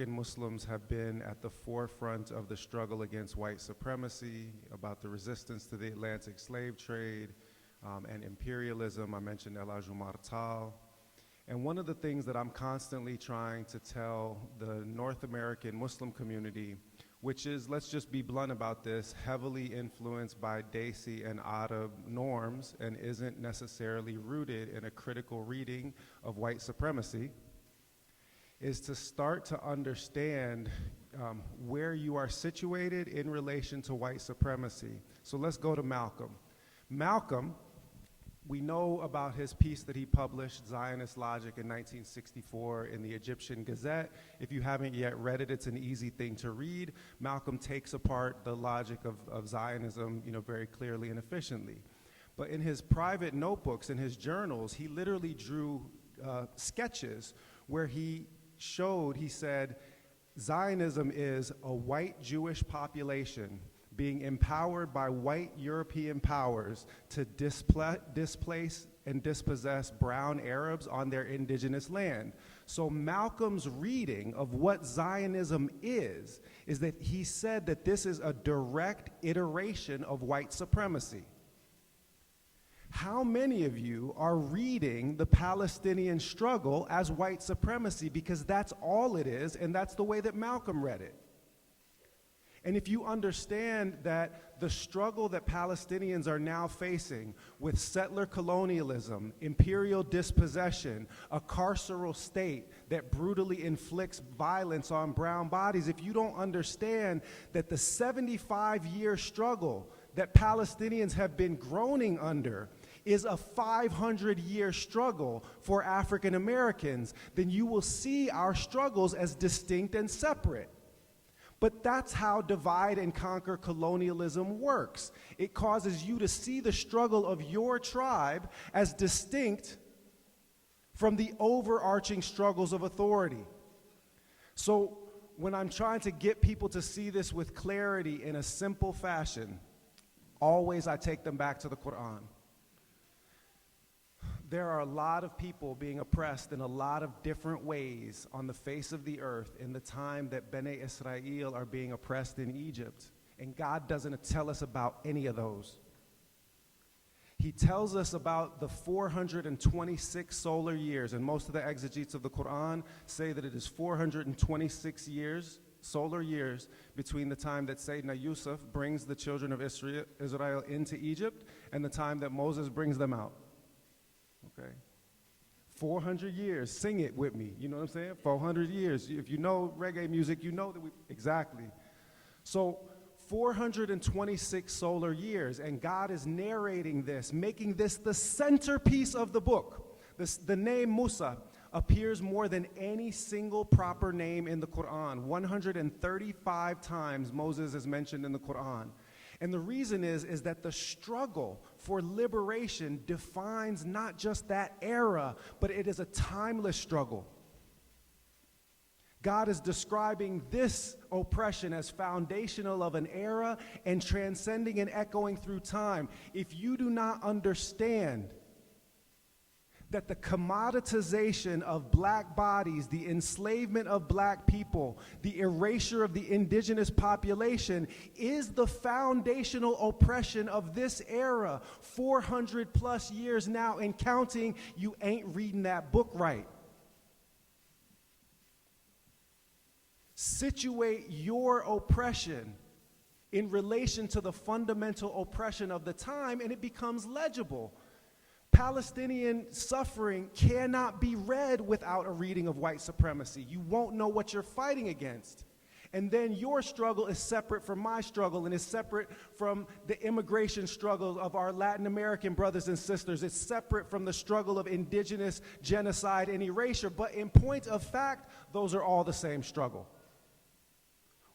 Muslims have been at the forefront of the struggle against white supremacy, about the resistance to the Atlantic slave trade and imperialism. I mentioned El-Hajj Umar Tal. And one of the things that I'm constantly trying to tell the North American Muslim community, which is, let's just be blunt about this, heavily influenced by Desi and Arab norms and isn't necessarily rooted in a critical reading of white supremacy, is to start to understand where you are situated in relation to white supremacy. So let's go to Malcolm. Malcolm, we know about his piece that he published, Zionist Logic, in 1964 in the Egyptian Gazette. If you haven't yet read it, it's an easy thing to read. Malcolm takes apart the logic of Zionism, very clearly and efficiently. But in his private notebooks, in his journals, he literally drew sketches where he said, Zionism is a white Jewish population being empowered by white European powers to displace and dispossess brown Arabs on their indigenous land. So Malcolm's reading of what Zionism is that he said that this is a direct iteration of white supremacy. How many of you are reading the Palestinian struggle as white supremacy? Because that's all it is, and that's the way that Malcolm read it. And if you understand that the struggle that Palestinians are now facing with settler colonialism, imperial dispossession, a carceral state that brutally inflicts violence on brown bodies, if you don't understand that the 75-year struggle that Palestinians have been groaning under is a 500-year struggle for African Americans, then you will see our struggles as distinct and separate. But that's how divide and conquer colonialism works. It causes you to see the struggle of your tribe as distinct from the overarching struggles of authority. So when I'm trying to get people to see this with clarity in a simple fashion, always I take them back to the Quran. There are a lot of people being oppressed in a lot of different ways on the face of the earth in the time that Bnei Israel are being oppressed in Egypt. And God doesn't tell us about any of those. He tells us about the 426 solar years, and most of the exegetes of the Quran say that it is 426 years, solar years, between the time that Sayyidina Yusuf brings the children of Israel into Egypt and the time that Moses brings them out. Okay, 400 years, sing it with me, you know what I'm saying? 400 years, if you know reggae music, you know that exactly. So 426 solar years, and God is narrating this, making this the centerpiece of the book. The name Musa appears more than any single proper name in the Quran. 135 times Moses is mentioned in the Quran. And the reason is that the struggle for liberation defines not just that era, but it is a timeless struggle. God is describing this oppression as foundational of an era and transcending and echoing through time. If you do not understand that the commoditization of black bodies, the enslavement of black people, the erasure of the indigenous population is the foundational oppression of this era, 400 plus years now and counting, you ain't reading that book right. Situate your oppression in relation to the fundamental oppression of the time and it becomes legible. Palestinian suffering cannot be read without a reading of white supremacy. You won't know what you're fighting against. And then your struggle is separate from my struggle and is separate from the immigration struggle of our Latin American brothers and sisters. It's separate from the struggle of indigenous genocide and erasure. But in point of fact, those are all the same struggle.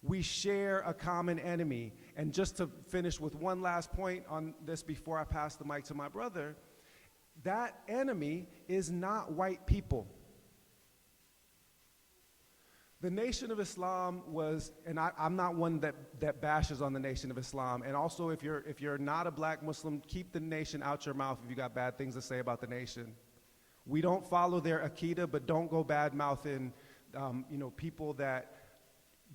We share a common enemy. And just to finish with one last point on this before I pass the mic to my brother, that enemy is not white people. The Nation of Islam was, and I'm not one that bashes on the Nation of Islam, and also if you're not a black Muslim, keep the nation out your mouth if you got bad things to say about the nation. We don't follow their Aqidah, but don't go bad-mouthing People that,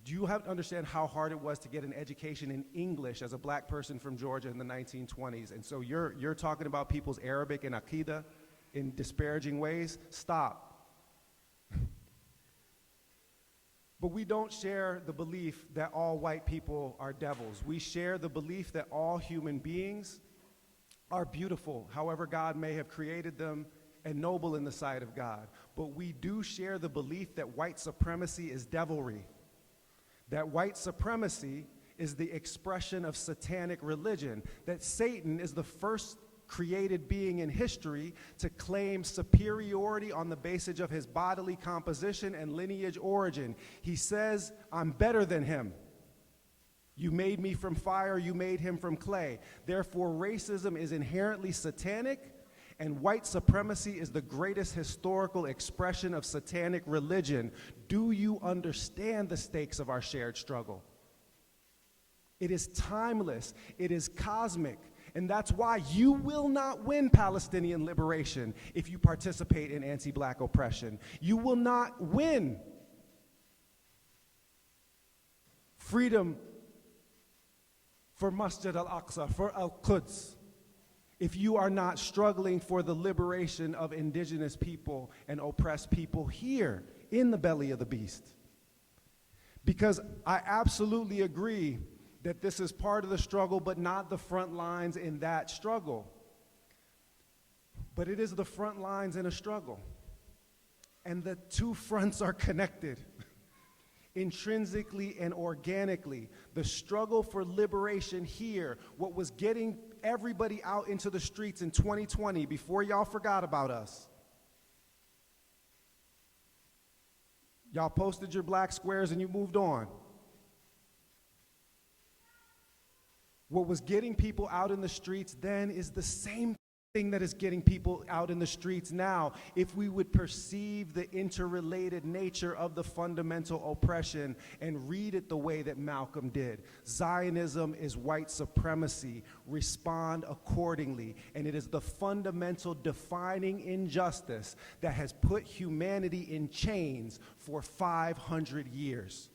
do you have to understand how hard it was to get an education in English as a black person from Georgia in the 1920s? And so you're talking about people's Arabic and Aqidah in disparaging ways? Stop. But we don't share the belief that all white people are devils. We share the belief that all human beings are beautiful, however God may have created them, and noble in the sight of God. But we do share the belief that white supremacy is devilry, that white supremacy is the expression of satanic religion, that Satan is the first created being in history to claim superiority on the basis of his bodily composition and lineage origin. He says, I'm better than him. You made me from fire, you made him from clay. Therefore, racism is inherently satanic, and white supremacy is the greatest historical expression of satanic religion. Do you understand the stakes of our shared struggle? It is timeless, it is cosmic. And that's why you will not win Palestinian liberation if you participate in anti-black oppression. You will not win freedom for Masjid al-Aqsa, for Al-Quds, if you are not struggling for the liberation of indigenous people and oppressed people here in the belly of the beast. Because I absolutely agree that this is part of the struggle, but not the front lines in that struggle. But it is the front lines in a struggle. And the two fronts are connected, intrinsically and organically. The struggle for liberation here, what was getting everybody out into the streets in 2020, before y'all forgot about us. Y'all posted your black squares and you moved on. What was getting people out in the streets then is the same thing that is getting people out in the streets now, if we would perceive the interrelated nature of the fundamental oppression and read it the way that Malcolm did. Zionism is white supremacy. Respond accordingly. And it is the fundamental defining injustice that has put humanity in chains for 500 years.